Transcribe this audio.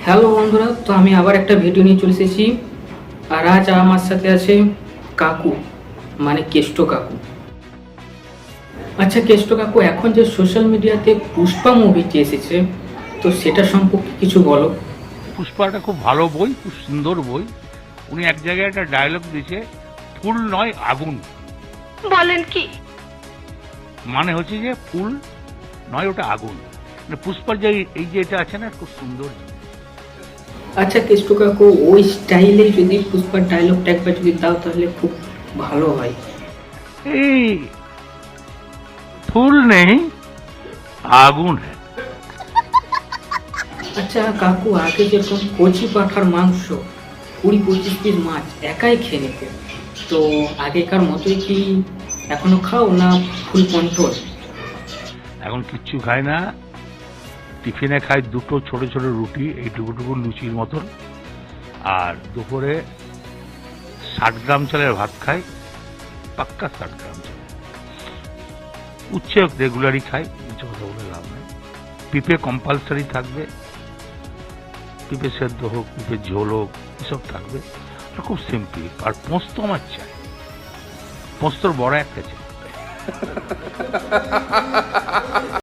Hello বন্ধুরা, তো আমি আবার একটা ভিডিও নিয়ে চলে এসেছি। আর আজ আমার সাথে আছে কাকু, মানে কেষ্ট কাকু। আচ্ছা কেষ্ট কাকু, এখন যে সোশ্যাল মিডিয়াতে পুষ্পা মুভিটি এসেছে, তো সেটা সম্পর্কে কিছু বলো। পুষ্পাটা খুব ভালো বই, খুব সুন্দর বই। উনি এক জায়গায় একটা ডায়লগ দিয়েছে, ফুল নয় আগুন। বলেন কি? মানে হচ্ছে যে ফুল নয়, ওটা আগুন। মানে পুষ্পার যে এই যে এটা আছে না, খুব সুন্দর। আচ্ছা কেষ্ট কাকু, ওই স্টাইলে যদি পুষ্পার ডায়লগটা একবার যদি দাও তাহলে খুব ভালো হয়। এই ফুল নেই, আগুন হ্যাঁ। আচ্ছা কাকু, আগে যেরকম কচি পাঁঠার মাংস 20-25 পিস মাছ একাই খেয়ে নিতে, তো আগেকার মতোই কি এখনো খাও না ফুল কন্ট্রোল? এখন কিচ্ছু খায় না। টিফিনে খায় দুটো ছোট ছোট রুটি, এইটুকুটুকু লুচির মতন। আর দুপুরে 60 গ্রাম চালের ভাত খায়, পাক্কা 60 গ্রাম চাল। উচ্ছে রেগুলারই খায়, উচ্ছে কথা বলে লাভ নেই। পিঁপে কম্পালসারি থাকবে, পিঁপে সেদ্ধ হোক, পিঁপে ঝোল হোক, এসব থাকবে। এটা খুব সিম্পল। আর পোস্ত আমার চাই, পোস্তর বড় একটা চাই।